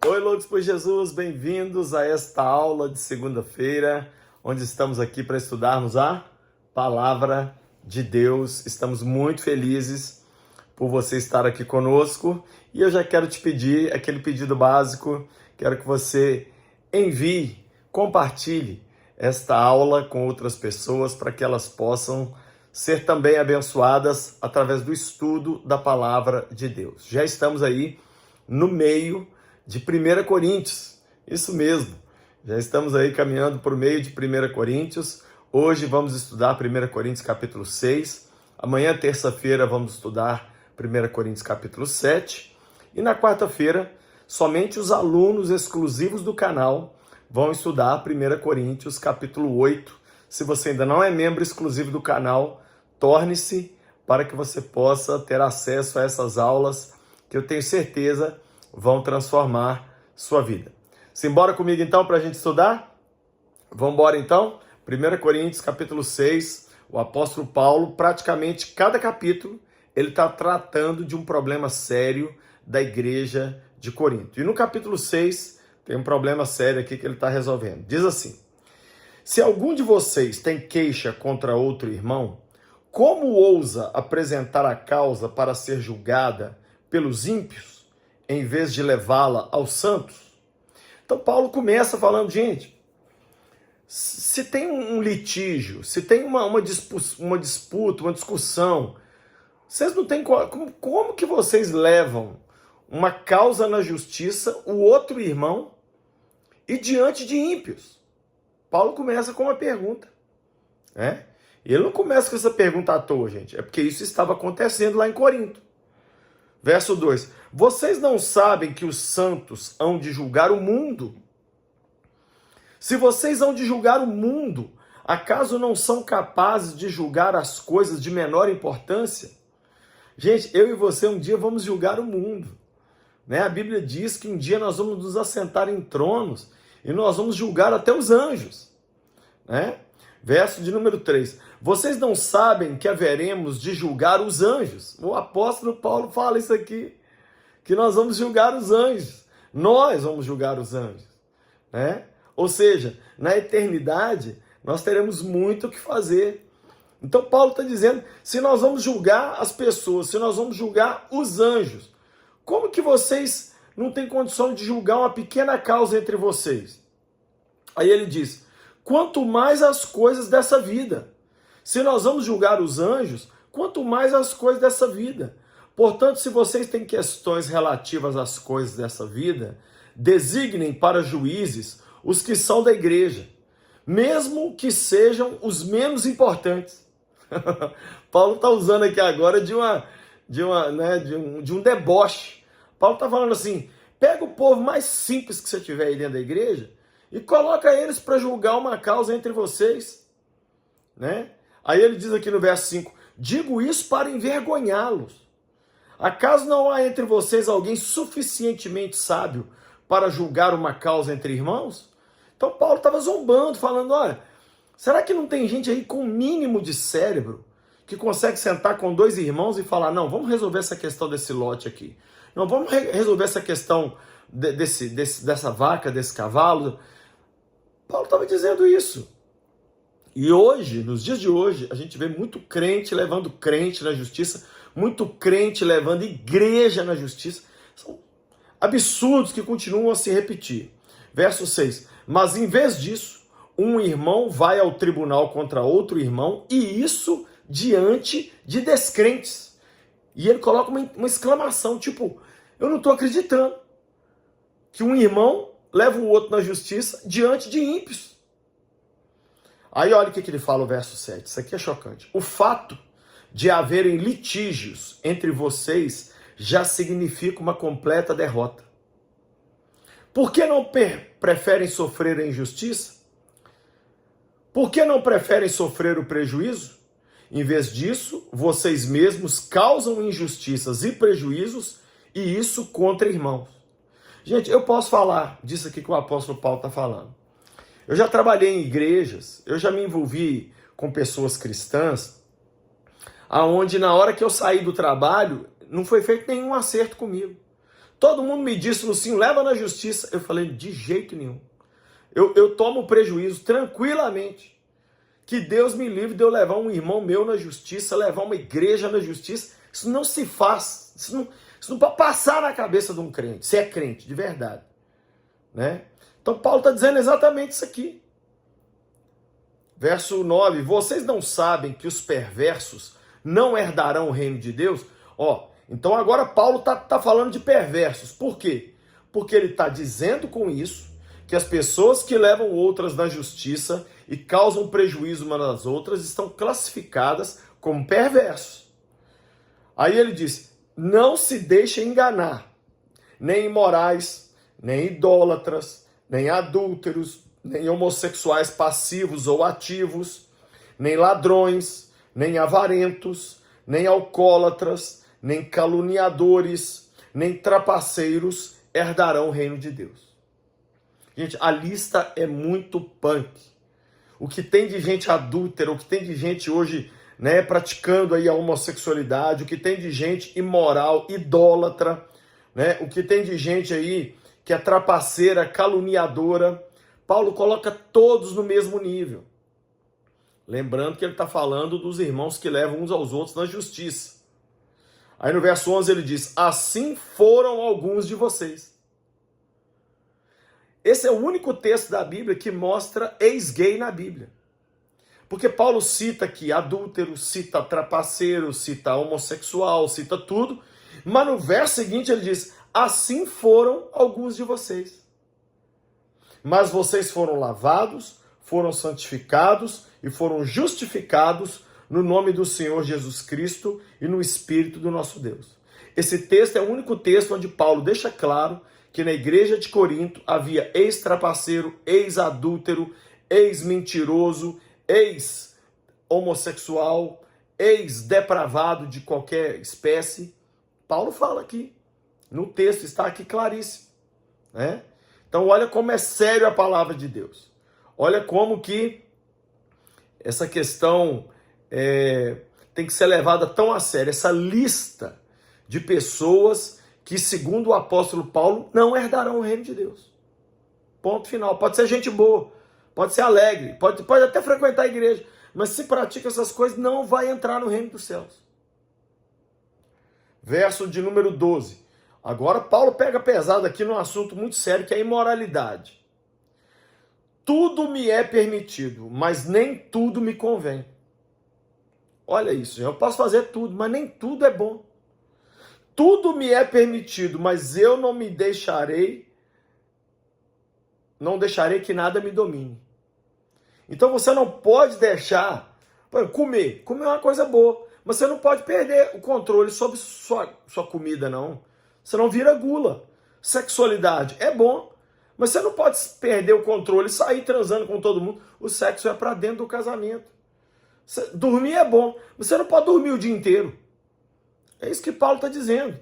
Oi, loucos por Jesus, bem-vindos a esta aula de segunda-feira, onde estamos aqui para estudarmos a Palavra de Deus. Estamos muito felizes por você estar aqui conosco e eu já quero te pedir aquele pedido básico, quero que você envie, compartilhe esta aula com outras pessoas para que elas possam ser também abençoadas através do estudo da Palavra de Deus. Já estamos aí no meio de 1 Coríntios, isso mesmo, já estamos aí caminhando por meio de 1 Coríntios, hoje vamos estudar 1 Coríntios capítulo 6, amanhã terça-feira vamos estudar 1 Coríntios capítulo 7, e na quarta-feira, somente os alunos exclusivos do canal vão estudar 1 Coríntios capítulo 8, se você ainda não é membro exclusivo do canal, torne-se para que você possa ter acesso a essas aulas que eu tenho certeza vão transformar sua vida. Simbora comigo então para a gente estudar? Vamos embora então? 1 Coríntios capítulo 6, o apóstolo Paulo, praticamente cada capítulo, ele está tratando de um problema sério da igreja de Corinto. E no capítulo 6 tem um problema sério aqui que ele está resolvendo. Diz assim: se algum de vocês tem queixa contra outro irmão, como ousa apresentar a causa para ser julgada pelos ímpios, em vez de levá-la aos santos? Então Paulo começa falando, gente, se tem um litígio, se tem uma disputa, uma discussão, vocês não têm como que vocês levam uma causa na justiça, o outro irmão, e diante de ímpios? Paulo começa com uma pergunta, né? E ele não começa com essa pergunta à toa, gente, é porque isso estava acontecendo lá em Corinto. Verso 2, vocês não sabem que os santos hão de julgar o mundo? Se vocês hão de julgar o mundo, acaso não são capazes de julgar as coisas de menor importância? Gente, eu e você um dia vamos julgar o mundo, né? A Bíblia diz que um dia nós vamos nos assentar em tronos e nós vamos julgar até os anjos, né? Verso de número 3, vocês não sabem que haveremos de julgar os anjos? O apóstolo Paulo fala isso aqui, que nós vamos julgar os anjos, nós vamos julgar os anjos, né? Ou seja, na eternidade nós teremos muito o que fazer. Então Paulo está dizendo, se nós vamos julgar as pessoas, se nós vamos julgar os anjos, como que vocês não têm condição de julgar uma pequena causa entre vocês? Aí ele diz, quanto mais as coisas dessa vida. Se nós vamos julgar os anjos, quanto mais as coisas dessa vida. Portanto, se vocês têm questões relativas às coisas dessa vida, designem para juízes os que são da igreja, mesmo que sejam os menos importantes. Paulo está usando aqui agora de um deboche. Paulo está falando assim, pega o povo mais simples que você tiver aí dentro da igreja e coloca eles para julgar uma causa entre vocês, né? Aí ele diz aqui no verso 5, digo isso para envergonhá-los. Acaso não há entre vocês alguém suficientemente sábio para julgar uma causa entre irmãos? Então Paulo estava zombando, falando, olha, será que não tem gente aí com o mínimo de cérebro que consegue sentar com dois irmãos e falar, não, vamos resolver essa questão desse lote aqui. Não, vamos resolver essa questão dessa vaca, desse cavalo. Paulo estava dizendo isso. E hoje, nos dias de hoje, a gente vê muito crente levando crente na justiça, muito crente levando igreja na justiça. São absurdos que continuam a se repetir. Verso 6. Mas em vez disso, um irmão vai ao tribunal contra outro irmão, e isso diante de descrentes. E ele coloca uma exclamação, tipo, eu não estou acreditando que um irmão leva o outro na justiça diante de ímpios. Aí olha o que ele fala, o verso 7. Isso aqui é chocante. O fato de haverem litígios entre vocês já significa uma completa derrota. Por que não preferem sofrer a injustiça? Por que não preferem sofrer o prejuízo? Em vez disso, vocês mesmos causam injustiças e prejuízos, e isso contra irmãos. Gente, eu posso falar disso aqui que o apóstolo Paulo está falando. Eu já trabalhei em igrejas, eu já me envolvi com pessoas cristãs, aonde na hora que eu saí do trabalho, não foi feito nenhum acerto comigo. Todo mundo me disse, Lucinho, leva na justiça. Eu falei, de jeito nenhum. Eu tomo prejuízo tranquilamente. Que Deus me livre de eu levar um irmão meu na justiça, levar uma igreja na justiça. Isso não se faz. Isso não pode passar na cabeça de um crente. Se é crente, de verdade. Né? Então Paulo está dizendo exatamente isso aqui. Verso 9. Vocês não sabem que os perversos não herdarão o reino de Deus? Então agora Paulo está falando de perversos. Por quê? Porque ele está dizendo com isso que as pessoas que levam outras na justiça e causam prejuízo umas às outras estão classificadas como perversos. Aí ele diz, não se deixem enganar, nem imorais, nem idólatras, nem adúlteros, nem homossexuais passivos ou ativos, nem ladrões, nem avarentos, nem alcoólatras, nem caluniadores, nem trapaceiros herdarão o reino de Deus. Gente, a lista é muito punk. O que tem de gente adúltera, o que tem de gente hoje, né, praticando aí a homossexualidade, o que tem de gente imoral, idólatra, né, o que tem de gente aí que é trapaceira, caluniadora. Paulo coloca todos no mesmo nível. Lembrando que ele está falando dos irmãos que levam uns aos outros na justiça. Aí no verso 11 ele diz, assim foram alguns de vocês. Esse é o único texto da Bíblia que mostra ex-gay na Bíblia. Porque Paulo cita aqui adúltero, cita trapaceiro, cita homossexual, cita tudo. Mas no verso seguinte ele diz, assim foram alguns de vocês. Mas vocês foram lavados, foram santificados e foram justificados no nome do Senhor Jesus Cristo e no Espírito do nosso Deus. Esse texto é o único texto onde Paulo deixa claro que na igreja de Corinto havia ex-trapaceiro, ex-adúltero, ex-mentiroso, ex-homossexual, ex-depravado de qualquer espécie. Paulo fala aqui, no texto, está aqui claríssimo. Né? Então olha como é sério a palavra de Deus. Olha como que essa questão tem que ser levada tão a sério. Essa lista de pessoas que, segundo o apóstolo Paulo, não herdarão o reino de Deus. Ponto final. Pode ser gente boa, pode ser alegre, pode até frequentar a igreja, mas se pratica essas coisas, não vai entrar no reino dos céus. Verso de número 12. Agora Paulo pega pesado aqui num assunto muito sério, que é a imoralidade. Tudo me é permitido, mas nem tudo me convém. Olha isso, eu posso fazer tudo, mas nem tudo é bom. Tudo me é permitido, mas eu não deixarei que nada me domine. Então você não pode deixar, comer é uma coisa boa, mas você não pode perder o controle sobre sua comida, não. Você não vira gula. Sexualidade é bom, mas você não pode perder o controle e sair transando com todo mundo. O sexo é para dentro do casamento. Dormir é bom, mas você não pode dormir o dia inteiro. É isso que Paulo está dizendo.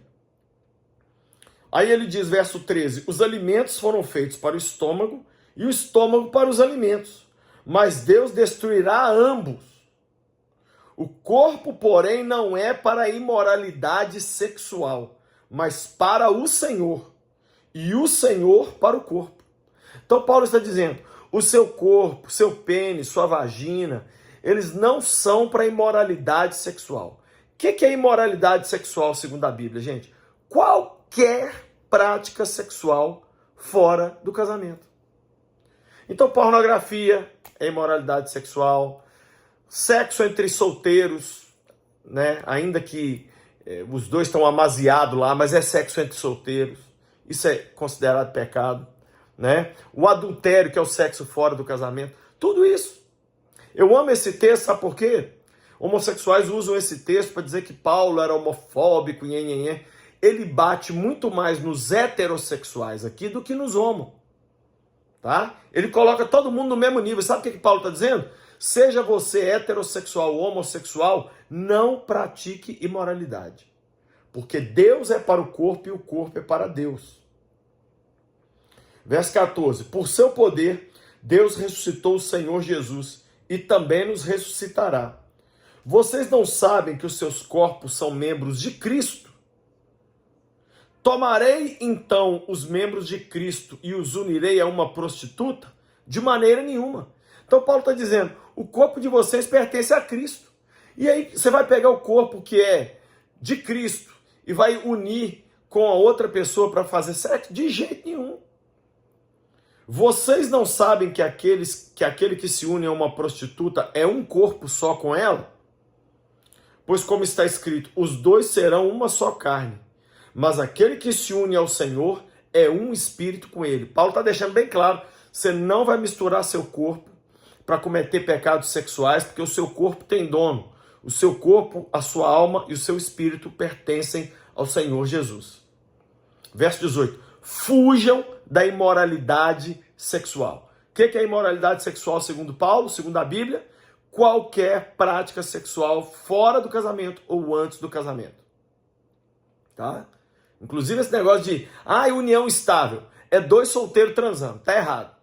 Aí ele diz, verso 13, os alimentos foram feitos para o estômago e o estômago para os alimentos, mas Deus destruirá ambos. O corpo, porém, não é para a imoralidade sexual, mas para o Senhor, e o Senhor para o corpo. Então Paulo está dizendo, o seu corpo, seu pênis, sua vagina, eles não são para a imoralidade sexual. O que é imoralidade sexual segundo a Bíblia, gente? Qualquer prática sexual fora do casamento. Então pornografia é imoralidade sexual, sexo entre solteiros, né? Ainda que os dois estão amaziados lá, mas é sexo entre solteiros. Isso é considerado pecado, né? O adultério, que é o sexo fora do casamento. Tudo isso. Eu amo esse texto, sabe por quê? Homossexuais usam esse texto para dizer que Paulo era homofóbico, nhenhenhé. Ele bate muito mais nos heterossexuais aqui do que nos homo. Tá? Ele coloca todo mundo no mesmo nível. Sabe o que Paulo está dizendo? Seja você heterossexual ou homossexual, não pratique imoralidade. Porque Deus é para o corpo e o corpo é para Deus. Verso 14. Por seu poder, Deus ressuscitou o Senhor Jesus e também nos ressuscitará. Vocês não sabem que os seus corpos são membros de Cristo? Tomarei então os membros de Cristo e os unirei a uma prostituta? De maneira nenhuma. Então Paulo está dizendo, o corpo de vocês pertence a Cristo. E aí você vai pegar o corpo que é de Cristo e vai unir com a outra pessoa para fazer sexo? De jeito nenhum. Vocês não sabem que aquele que se une a uma prostituta é um corpo só com ela? Pois como está escrito, os dois serão uma só carne. Mas aquele que se une ao Senhor é um espírito com ele. Paulo está deixando bem claro, você não vai misturar seu corpo para cometer pecados sexuais, porque o seu corpo tem dono. O seu corpo, a sua alma e o seu espírito pertencem ao Senhor Jesus. Verso 18. Fujam da imoralidade sexual. O que é imoralidade sexual segundo Paulo, segundo a Bíblia? Qualquer prática sexual fora do casamento ou antes do casamento. Tá? Inclusive esse negócio de união estável. É dois solteiros transando. Tá errado.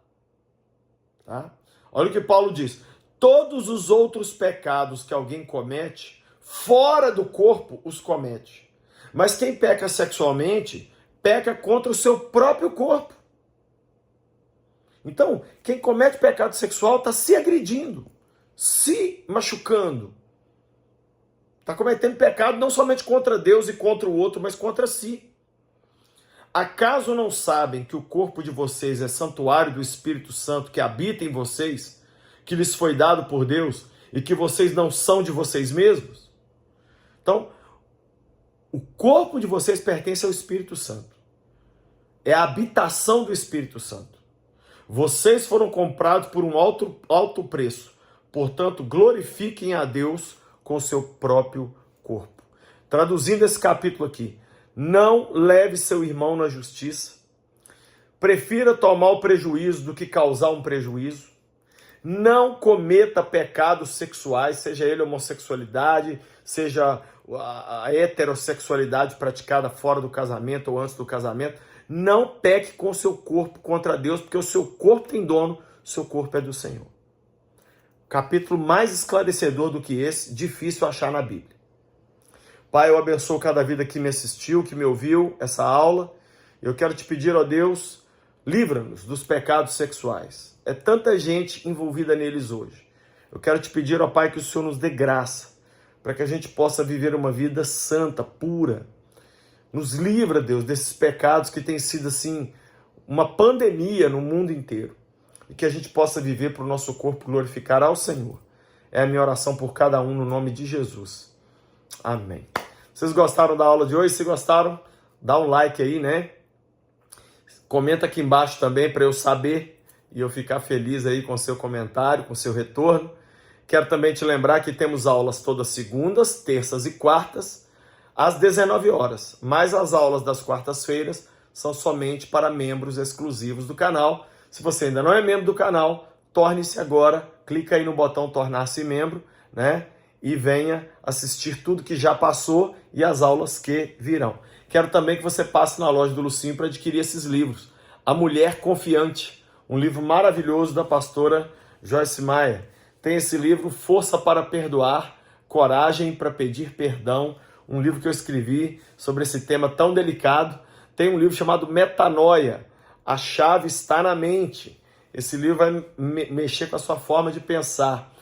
Tá? Olha o que Paulo diz. Todos os outros pecados que alguém comete, fora do corpo, os comete. Mas quem peca sexualmente, peca contra o seu próprio corpo. Então, quem comete pecado sexual está se agredindo, se machucando. Está cometendo pecado não somente contra Deus e contra o outro, mas contra si. Acaso não sabem que o corpo de vocês é santuário do Espírito Santo que habita em vocês, que lhes foi dado por Deus e que vocês não são de vocês mesmos? Então, o corpo de vocês pertence ao Espírito Santo. É a habitação do Espírito Santo. Vocês foram comprados por um alto preço. Portanto, glorifiquem a Deus com o seu próprio corpo. Traduzindo esse capítulo aqui. Não leve seu irmão na justiça. Prefira tomar o prejuízo do que causar um prejuízo. Não cometa pecados sexuais, seja ele homossexualidade, seja a heterossexualidade praticada fora do casamento ou antes do casamento. Não peque com o seu corpo contra Deus, porque o seu corpo tem dono, o seu corpo é do Senhor. Capítulo mais esclarecedor do que esse, difícil achar na Bíblia. Pai, eu abençoo cada vida que me assistiu, que me ouviu essa aula. Eu quero te pedir, ó Deus, livra-nos dos pecados sexuais. É tanta gente envolvida neles hoje. Eu quero te pedir, ó Pai, que o Senhor nos dê graça, para que a gente possa viver uma vida santa, pura. Nos livra, Deus, desses pecados que têm sido, assim, uma pandemia no mundo inteiro. E que a gente possa viver para o nosso corpo glorificar ao Senhor. É a minha oração por cada um, no nome de Jesus. Amém. Vocês gostaram da aula de hoje? Se gostaram, dá um like aí, né? Comenta aqui embaixo também para eu saber e eu ficar feliz aí com seu comentário, com seu retorno. Quero também te lembrar que temos aulas todas segundas, terças e quartas, às 19 horas. Mas as aulas das quartas-feiras são somente para membros exclusivos do canal. Se você ainda não é membro do canal, torne-se agora, clica aí no botão tornar-se membro, né? E venha assistir tudo que já passou e as aulas que virão. Quero também que você passe na loja do Lucinho para adquirir esses livros. A Mulher Confiante, um livro maravilhoso da pastora Joyce Meyer. Tem esse livro, Força para Perdoar, Coragem para Pedir Perdão, um livro que eu escrevi sobre esse tema tão delicado. Tem um livro chamado Metanoia, A Chave Está na Mente. Esse livro vai mexer com a sua forma de pensar.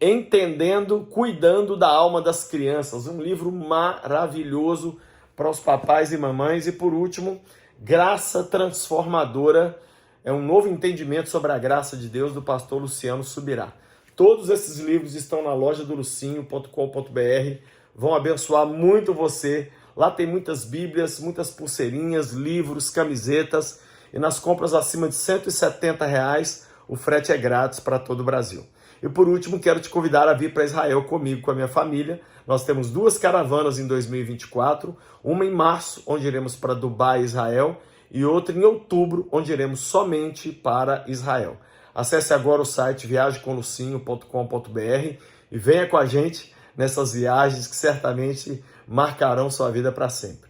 Entendendo, Cuidando da Alma das Crianças, um livro maravilhoso para os papais e mamães. E por último, Graça Transformadora, é um novo entendimento sobre a graça de Deus, do pastor Luciano Subirá. Todos esses livros estão na loja do lucinho.com.br, vão abençoar muito você. Lá tem muitas bíblias, muitas pulseirinhas, livros, camisetas, e nas compras acima de R$170, o frete é grátis para todo o Brasil. E por último, quero te convidar a vir para Israel comigo, com a minha família. Nós temos 2 caravanas em 2024, uma em março, onde iremos para Dubai, Israel, e outra em outubro, onde iremos somente para Israel. Acesse agora o site viagemcomlucinho.com.br e venha com a gente nessas viagens que certamente marcarão sua vida para sempre.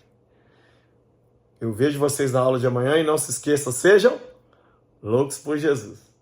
Eu vejo vocês na aula de amanhã e não se esqueçam, sejam loucos por Jesus.